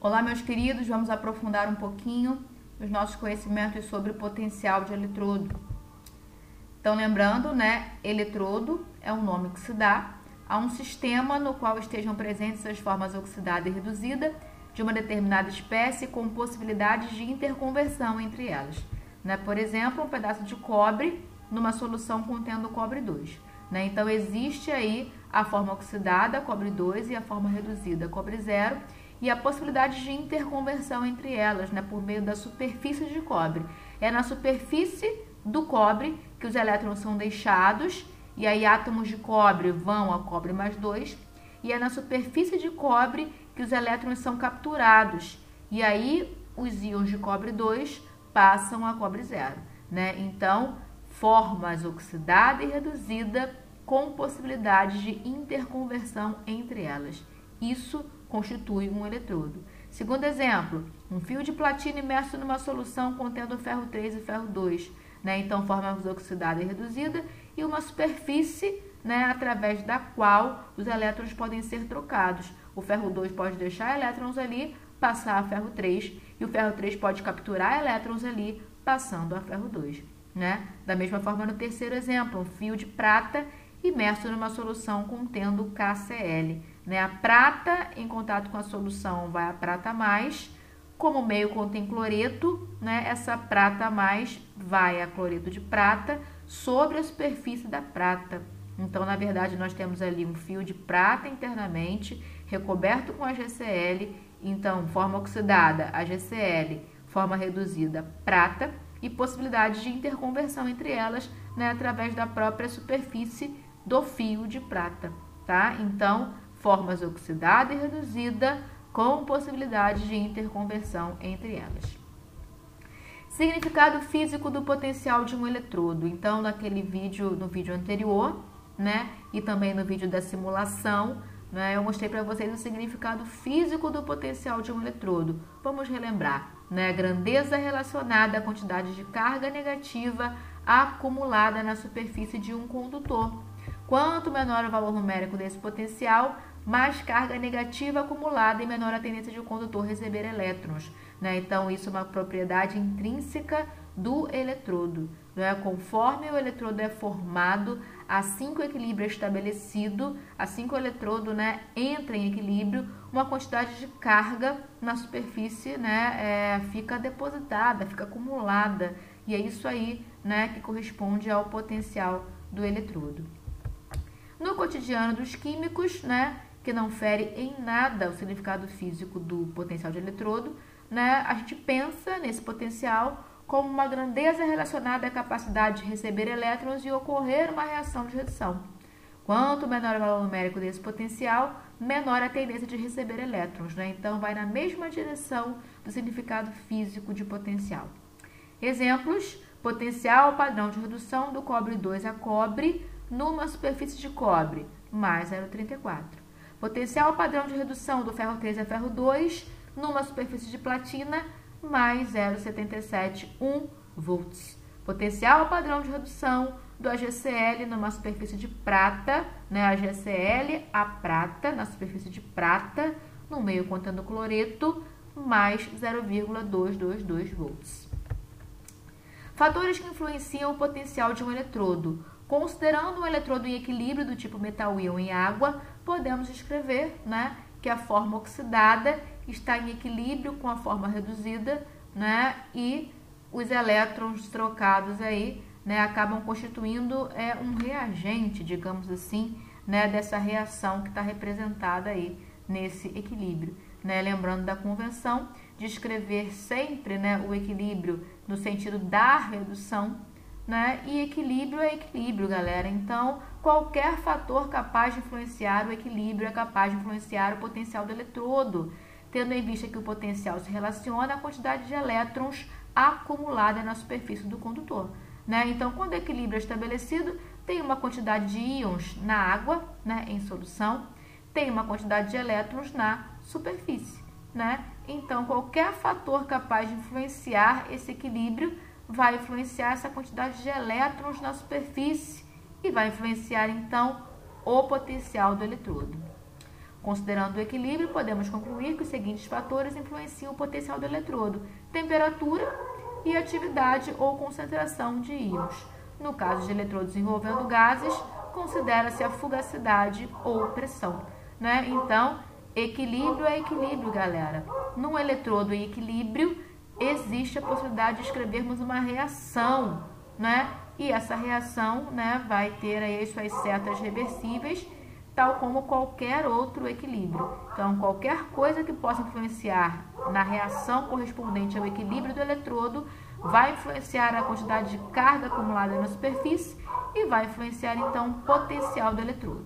Olá, meus queridos, vamos aprofundar um pouquinho os nossos conhecimentos sobre o potencial de eletrodo. Então, lembrando, eletrodo é um nome que se dá a um sistema no qual estejam presentes as formas oxidada e reduzida de uma determinada espécie com possibilidades de interconversão entre elas. Por exemplo, um pedaço de cobre numa solução contendo cobre 2. Então, existe aí a forma oxidada, cobre 2, e a forma reduzida, cobre 0, e a possibilidade de interconversão entre elas, por meio da superfície de cobre. É na superfície do cobre que os elétrons são deixados, e aí átomos de cobre vão a cobre mais 2, e é na superfície de cobre que os elétrons são capturados, e aí os íons de cobre 2 passam a cobre 0. Então, formas oxidada e reduzida com possibilidade de interconversão entre elas. Isso constitui um eletrodo. Segundo exemplo, um fio de platina imerso numa solução contendo ferro 3 e ferro 2. Então, formas oxidada e reduzida e uma superfície através da qual os elétrons podem ser trocados. O ferro 2 pode deixar elétrons ali, passar a ferro 3, e o ferro 3 pode capturar elétrons ali, passando a ferro 2. Da mesma forma, no terceiro exemplo, um fio de prata imerso numa solução contendo KCl. A prata em contato com a solução vai a prata mais, como o meio contém cloreto, essa prata mais vai a cloreto de prata sobre a superfície da prata. Então, na verdade, nós temos ali um fio de prata internamente, recoberto com HCl, então, forma oxidada, HCl, forma reduzida, prata, e possibilidade de interconversão entre elas, através da própria superfície do fio de prata, tá? Então, formas oxidada e reduzida com possibilidade de interconversão entre elas. Significado físico do potencial de um eletrodo. Então, no vídeo anterior, e também no vídeo da simulação, eu mostrei para vocês o significado físico do potencial de um eletrodo. Vamos relembrar, grandeza relacionada à quantidade de carga negativa acumulada na superfície de um condutor. Quanto menor o valor numérico desse potencial, mais carga negativa acumulada e menor a tendência de o condutor receber elétrons. Então, isso é uma propriedade intrínseca do eletrodo. Conforme o eletrodo é formado, assim que o equilíbrio é estabelecido, assim que o eletrodo entra em equilíbrio, uma quantidade de carga na superfície fica depositada, fica acumulada. E é isso aí que corresponde ao potencial do eletrodo. No cotidiano dos químicos, que não fere em nada o significado físico do potencial de eletrodo, a gente pensa nesse potencial como uma grandeza relacionada à capacidade de receber elétrons e ocorrer uma reação de redução. Quanto menor o valor numérico desse potencial, menor a tendência de receber elétrons. Então, vai na mesma direção do significado físico de potencial. Exemplos: potencial padrão de redução do cobre 2 a cobre numa superfície de cobre, mais 0,34. Potencial padrão de redução do ferro 3 a ferro 2 numa superfície de platina, mais 0,771 volts. Potencial padrão de redução do HCl numa superfície de prata, HCl a prata, na superfície de prata, no meio contendo cloreto, mais 0,222 volts. Fatores que influenciam o potencial de um eletrodo. Considerando um eletrodo em equilíbrio do tipo metal-íon em água, podemos escrever que a forma oxidada está em equilíbrio com a forma reduzida, e os elétrons trocados aí, acabam constituindo um reagente, digamos assim, dessa reação que está representada aí nesse equilíbrio. Lembrando da convenção de escrever sempre o equilíbrio no sentido da redução, e equilíbrio é equilíbrio, galera. Então, qualquer fator capaz de influenciar o equilíbrio é capaz de influenciar o potencial do eletrodo, tendo em vista que o potencial se relaciona à quantidade de elétrons acumulada na superfície do condutor. Então, quando o equilíbrio é estabelecido, tem uma quantidade de íons na água, em solução, tem uma quantidade de elétrons na superfície. Então, qualquer fator capaz de influenciar esse equilíbrio vai influenciar essa quantidade de elétrons na superfície e vai influenciar, então, o potencial do eletrodo. Considerando o equilíbrio, podemos concluir que os seguintes fatores influenciam o potencial do eletrodo: temperatura e atividade ou concentração de íons. No caso de eletrodos envolvendo gases, considera-se a fugacidade ou pressão, né? Então, equilíbrio é equilíbrio, galera. Num eletrodo em equilíbrio, existe a possibilidade de escrevermos uma reação, né? E essa reação, né, vai ter aí suas setas reversíveis, tal como qualquer outro equilíbrio. Então, qualquer coisa que possa influenciar na reação correspondente ao equilíbrio do eletrodo vai influenciar a quantidade de carga acumulada na superfície e vai influenciar, então, o potencial do eletrodo.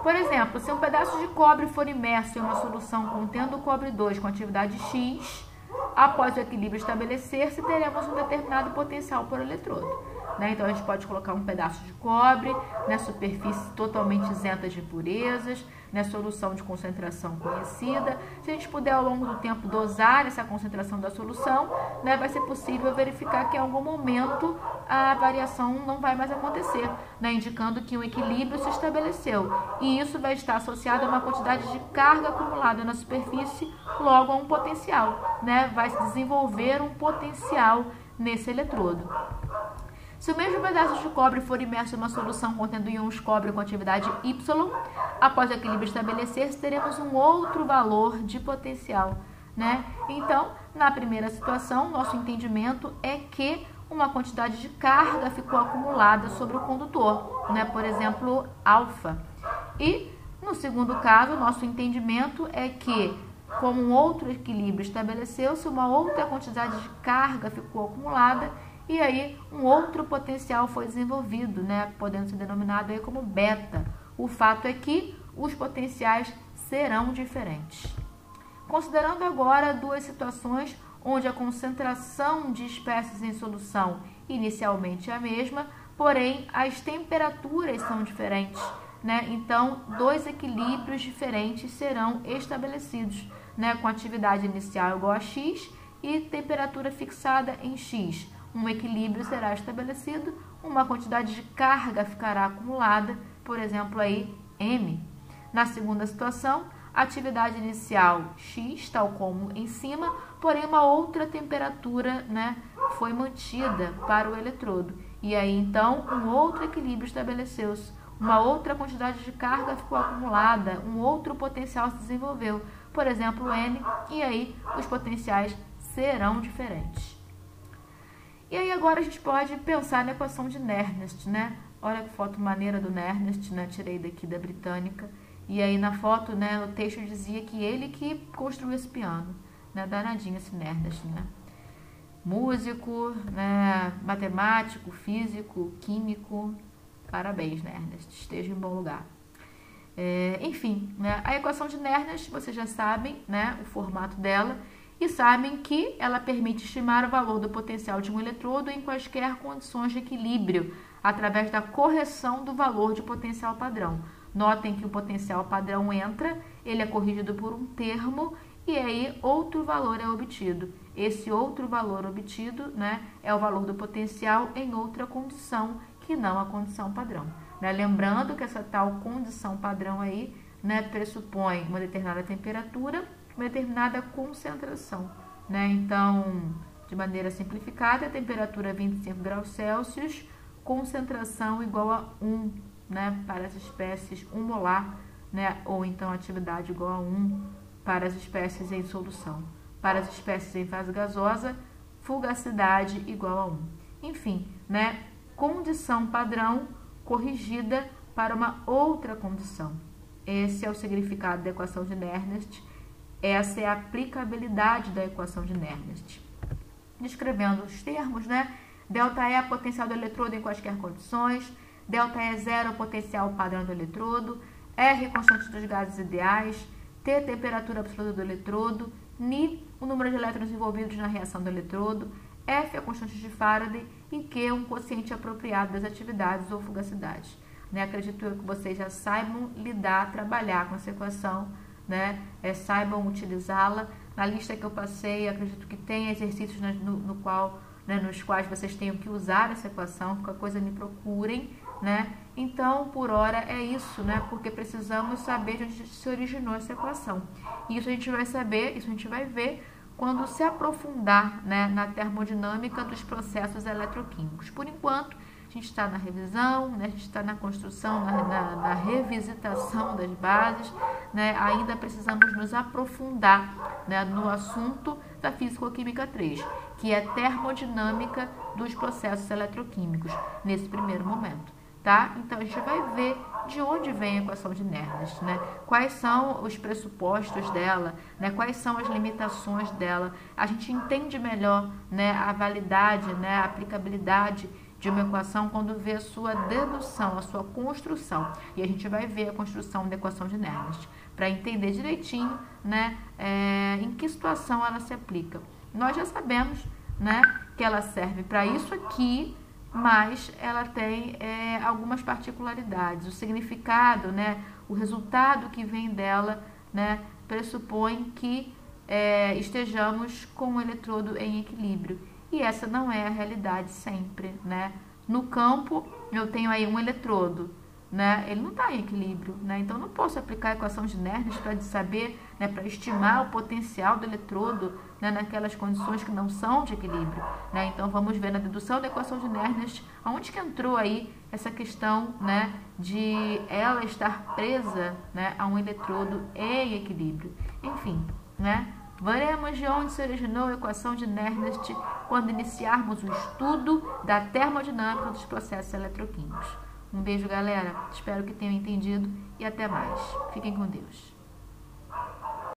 Por exemplo, se um pedaço de cobre for imerso em uma solução contendo o cobre 2 com atividade X, após o equilíbrio estabelecer-se, teremos um determinado potencial por eletrodo. Então, a gente pode colocar um pedaço de cobre na superfície totalmente isenta de impurezas, na solução de concentração conhecida. Se a gente puder, ao longo do tempo, dosar essa concentração da solução, vai ser possível verificar que, em algum momento, a variação não vai mais acontecer, indicando que um equilíbrio se estabeleceu. E isso vai estar associado a uma quantidade de carga acumulada na superfície, logo a um potencial. Vai se desenvolver um potencial nesse eletrodo. Se o mesmo pedaço de cobre for imerso em uma solução contendo íons cobre com atividade Y, após o equilíbrio estabelecer-se, teremos um outro valor de potencial, Então, na primeira situação, nosso entendimento é que uma quantidade de carga ficou acumulada sobre o condutor, por exemplo, alfa. E, no segundo caso, nosso entendimento é que, como um outro equilíbrio estabeleceu-se, uma outra quantidade de carga ficou acumulada e aí um outro potencial foi desenvolvido, podendo ser denominado aí como beta. O fato é que os potenciais serão diferentes. Considerando agora duas situações onde a concentração de espécies em solução inicialmente é a mesma, porém as temperaturas são diferentes, Então, dois equilíbrios diferentes serão estabelecidos, com atividade inicial igual a X e temperatura fixada em X. Um equilíbrio será estabelecido, uma quantidade de carga ficará acumulada, por exemplo, aí M. Na segunda situação, atividade inicial X, tal como em cima, porém uma outra temperatura foi mantida para o eletrodo. E aí, então, um outro equilíbrio estabeleceu-se, uma outra quantidade de carga ficou acumulada, um outro potencial se desenvolveu, por exemplo, N, e aí os potenciais serão diferentes. E aí agora a gente pode pensar na equação de Nernst, Olha que foto maneira do Nernst, Tirei daqui da Britânica. E aí na foto, no texto dizia que ele que construiu esse piano, Danadinho esse Nernst, Músico, matemático, físico, químico. Parabéns, Nernst, esteja em bom lugar. Enfim, a equação de Nernst, vocês já sabem, o formato dela. E sabem que ela permite estimar o valor do potencial de um eletrodo em quaisquer condições de equilíbrio, através da correção do valor de potencial padrão. Notem que o potencial padrão entra, ele é corrigido por um termo e aí outro valor é obtido. Esse outro valor obtido, é o valor do potencial em outra condição que não a condição padrão. Lembrando que essa tal condição padrão aí, pressupõe uma determinada temperatura, uma determinada concentração, Então, de maneira simplificada, a temperatura é 25 graus Celsius, concentração igual a 1, para as espécies 1 molar, ou então atividade igual a 1 para as espécies em solução. Para as espécies em fase gasosa, fugacidade igual a 1. Enfim, condição padrão corrigida para uma outra condição. Esse é o significado da equação de Nernst. Essa é a aplicabilidade da equação de Nernst. Descrevendo os termos, Delta E é a potencial do eletrodo em quaisquer condições, delta E zero é o potencial padrão do eletrodo, R constante dos gases ideais, T temperatura absoluta do eletrodo, Ni o número de elétrons envolvidos na reação do eletrodo, F a constante de Faraday e Q um quociente apropriado das atividades ou fugacidades. Acredito eu que vocês já saibam lidar, trabalhar com essa equação, saibam utilizá-la. Na lista que eu passei, acredito que tem exercícios nos quais vocês tenham que usar essa equação. Qualquer coisa me procurem, Então, por hora é isso, né? Porque precisamos saber de onde se originou essa equação. E isso a gente vai saber, isso a gente vai ver quando se aprofundar, né, na termodinâmica dos processos eletroquímicos. Por enquanto, a gente está na revisão, né, a gente está na construção, na revisitação das bases, né, ainda precisamos nos aprofundar, né, no assunto da Físico-Química 3, que é termodinâmica dos processos eletroquímicos, nesse primeiro momento. Tá? Então, a gente vai ver de onde vem a equação de Nernst, né? Quais são os pressupostos dela, né? Quais são as limitações dela. A gente entende melhor, né, a validade, né, a aplicabilidade de uma equação quando vê a sua dedução, a sua construção. E a gente vai ver a construção da equação de Nernst para entender direitinho, né, em que situação ela se aplica. Nós já sabemos, né, que ela serve para isso aqui, mas ela tem algumas particularidades. O significado, né, o resultado que vem dela, né, pressupõe que estejamos com o eletrodo em equilíbrio. E essa não é a realidade sempre, né? No campo, eu tenho aí um eletrodo, né? Ele não está em equilíbrio, né? Então, eu não posso aplicar a equação de Nernst para saber, né, para estimar o potencial do eletrodo, né, naquelas condições que não são de equilíbrio, né? Então, vamos ver na dedução da equação de Nernst aonde que entrou aí essa questão, né, de ela estar presa, né, a um eletrodo em equilíbrio. Enfim, né? Veremos de onde se originou a equação de Nernst quando iniciarmos o estudo da termodinâmica dos processos eletroquímicos. Um beijo, galera. Espero que tenham entendido e até mais. Fiquem com Deus.